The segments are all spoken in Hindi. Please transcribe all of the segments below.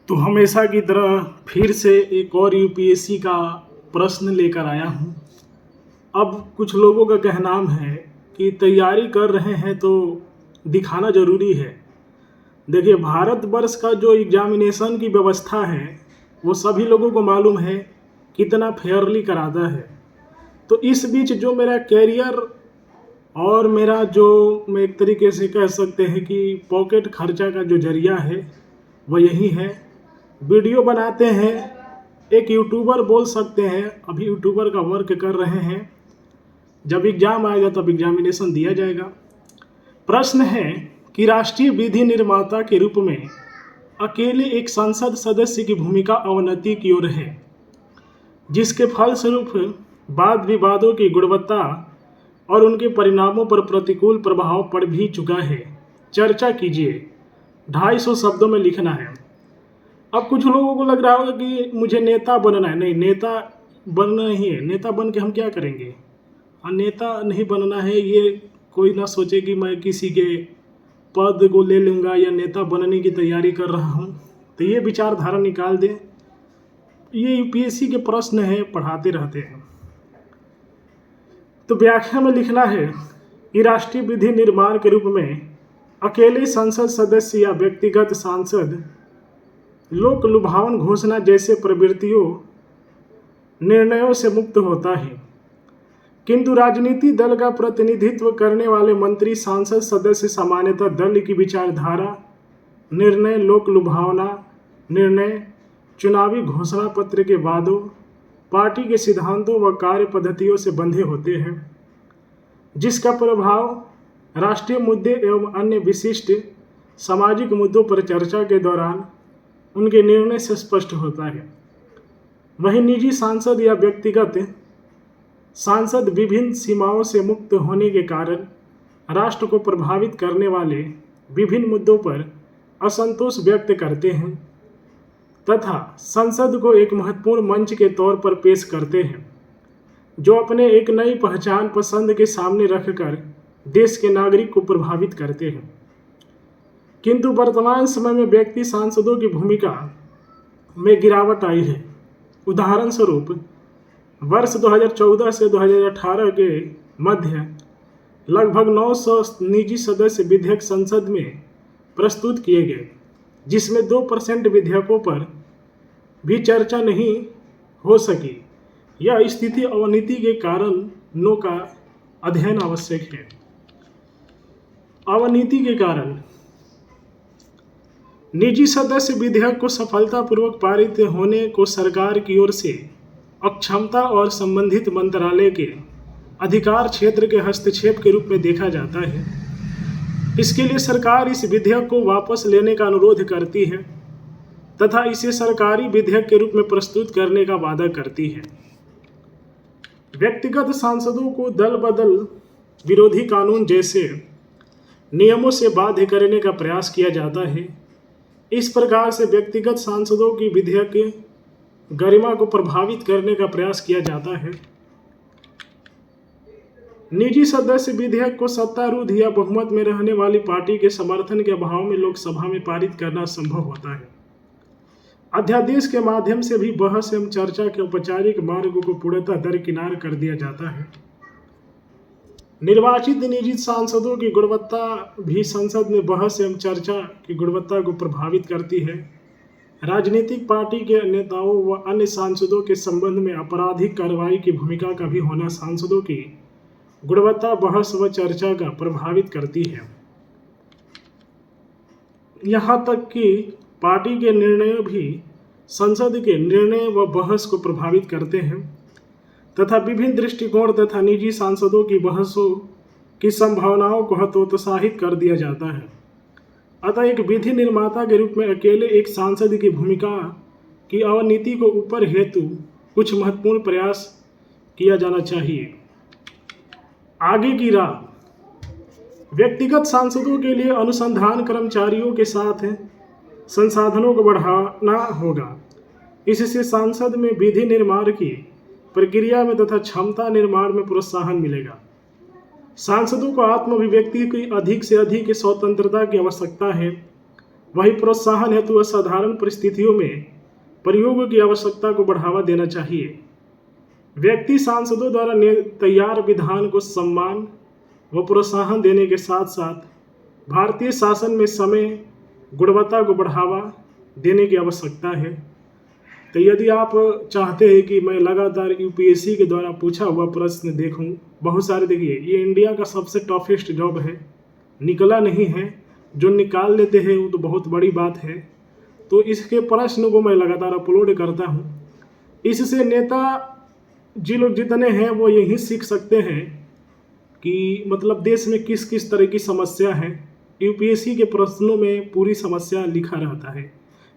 तो हमेशा की तरह फिर से एक और यूपीएससी का प्रश्न लेकर आया हूँ। अब कुछ लोगों का कहना है कि तैयारी कर रहे हैं तो दिखाना ज़रूरी है। देखिए, भारतवर्ष का जो एग्जामिनेशन की व्यवस्था है वो सभी लोगों को मालूम है कितना फेयरली कराता है। तो इस बीच जो मेरा कैरियर और मेरा जो मैं एक तरीके से कह सकते हैं कि पॉकेट खर्चा का जो जरिया है वह यही है। वीडियो बनाते हैं, एक यूट्यूबर बोल सकते हैं। अभी यूट्यूबर का वर्क कर रहे हैं, जब एग्ज़ाम आएगा तब एग्जामिनेशन दिया जाएगा। प्रश्न है कि राष्ट्रीय विधि निर्माता के रूप में अकेले एक संसद सदस्य की भूमिका अवनति की ओर है, जिसके फलस्वरूप वाद विवादों की गुणवत्ता और उनके परिणामों पर प्रतिकूल प्रभाव पड़ भी चुका है। चर्चा कीजिए। 250 शब्दों में लिखना है। अब कुछ लोगों को लग रहा होगा कि मुझे नेता बनना है। नहीं, नेता बनना ही है। नेता बन के हम क्या करेंगे? और नेता नहीं बनना है, ये कोई ना सोचे कि मैं किसी के पद को ले लूँगा या नेता बनने की तैयारी कर रहा हूँ। तो ये विचारधारा निकाल दें। ये यूपीएससी के प्रश्न हैं, पढ़ाते रहते हैं। तो व्याख्या में लिखना है कि राष्ट्रीय विधि निर्माण के रूप में अकेले संसद सदस्य या व्यक्तिगत सांसद लोक लुभावन घोषणा जैसे प्रवृत्तियों निर्णयों से मुक्त होता है, किंतु राजनीति दल का प्रतिनिधित्व करने वाले मंत्री सांसद सदस्य सामान्यतः दल की विचारधारा, निर्णय, लोक लुभावना निर्णय, चुनावी घोषणा पत्र के वादों, पार्टी के सिद्धांतों व कार्य पद्धतियों से बंधे होते हैं, जिसका प्रभाव राष्ट्रीय मुद्दे एवं अन्य विशिष्ट सामाजिक मुद्दों पर चर्चा के दौरान उनके निर्णय से स्पष्ट होता है। वहीं निजी सांसद या व्यक्तिगत सांसद विभिन्न सीमाओं से मुक्त होने के कारण राष्ट्र को प्रभावित करने वाले विभिन्न मुद्दों पर असंतोष व्यक्त करते हैं तथा संसद को एक महत्वपूर्ण मंच के तौर पर पेश करते हैं, जो अपने एक नई पहचान पसंद के सामने रखकर देश के नागरिक को प्रभावित करते हैं। किंतु वर्तमान समय में व्यक्ति सांसदों की भूमिका में गिरावट आई है। उदाहरण स्वरूप वर्ष 2014 से 2018 के मध्य लगभग 900 निजी सदस्य विधेयक संसद में प्रस्तुत किए गए, जिसमें 2% विधेयकों पर भी चर्चा नहीं हो सकी। यह स्थिति अवनति के कारणों का अध्ययन आवश्यक है। अवनति के कारण निजी सदस्य विधेयक को सफलतापूर्वक पारित होने को सरकार की ओर से अक्षमता और संबंधित मंत्रालय के अधिकार क्षेत्र के हस्तक्षेप के रूप में देखा जाता है। इसके लिए सरकार इस विधेयक को वापस लेने का अनुरोध करती है तथा इसे सरकारी विधेयक के रूप में प्रस्तुत करने का वादा करती है। व्यक्तिगत सांसदों को दल बदल विरोधी कानून जैसे नियमों से बाध्य करने का प्रयास किया जाता है। इस प्रकार से व्यक्तिगत सांसदों की विधेयक गरिमा को प्रभावित करने का प्रयास किया जाता है। निजी सदस्य विधेयक को सत्तारूढ़ या बहुमत में रहने वाली पार्टी के समर्थन के अभाव में लोकसभा में पारित करना संभव होता है। अध्यादेश के माध्यम से भी बहस एवं चर्चा के औपचारिक मार्ग को पूर्णतः दरकिनार कर दिया जाता है। निर्वाचित निजी सांसदों की गुणवत्ता भी संसद में बहस एवं चर्चा की गुणवत्ता को प्रभावित करती है। राजनीतिक पार्टी के नेताओं व अन्य सांसदों के संबंध में आपराधिक कार्रवाई की भूमिका का भी होना सांसदों की गुणवत्ता बहस व चर्चा का प्रभावित करती है। यहाँ तक कि पार्टी के निर्णय भी संसद के निर्णय व बहस को प्रभावित करते हैं तथा विभिन्न दृष्टिकोण तथा निजी सांसदों की बहसों की संभावनाओं को हतोत्साहित कर दिया जाता है। अतः एक विधि निर्माता के रूप में अकेले एक सांसद की भूमिका की अवनति को ऊपर हेतु कुछ महत्वपूर्ण प्रयास किया जाना चाहिए। आगे की राह। व्यक्तिगत सांसदों के लिए अनुसंधान कर्मचारियों के साथ संसाधनों को बढ़ाना होगा। इससे सांसद में विधि निर्माण की प्रक्रिया में तथा क्षमता निर्माण में प्रोत्साहन मिलेगा। सांसदों को आत्म अभिव्यक्ति की अधिक से अधिक स्वतंत्रता की आवश्यकता है वही प्रोत्साहन हेतु असाधारण परिस्थितियों में प्रयोग की आवश्यकता को बढ़ावा देना चाहिए। व्यक्ति सांसदों द्वारा तैयार विधान को सम्मान व प्रोत्साहन देने के साथ साथ भारतीय शासन में समय गुणवत्ता को बढ़ावा देने की आवश्यकता है। तो यदि आप चाहते हैं कि मैं लगातार यूपीएससी के द्वारा पूछा हुआ प्रश्न देखूं, बहुत सारे, देखिए ये इंडिया का सबसे टफेस्ट जॉब है, निकला नहीं है, जो निकाल लेते हैं वो तो बहुत बड़ी बात है। तो इसके प्रश्न को मैं लगातार अपलोड करता हूं। इससे नेता जी लोग जितने हैं वो यही सीख सकते हैं कि मतलब देश में किस किस तरह की समस्या है। यूपीएससी के प्रश्नों में पूरी समस्या लिखा रहता है,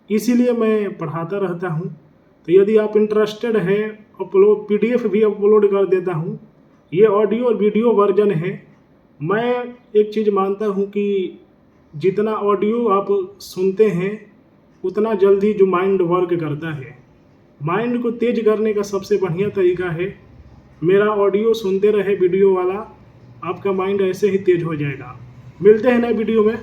इसीलिए मैं पढ़ाता रहता हूं। तो यदि आप इंटरेस्टेड हैं, पीडीएफ भी अपलोड कर देता हूं। ये ऑडियो और वीडियो वर्जन है। मैं एक चीज़ मानता हूं कि जितना ऑडियो आप सुनते हैं उतना जल्दी जो माइंड वर्क करता है। माइंड को तेज करने का सबसे बढ़िया तरीका है मेरा ऑडियो सुनते रहे वीडियो वाला, आपका माइंड ऐसे ही तेज हो जाएगा। मिलते हैं नए वीडियो में।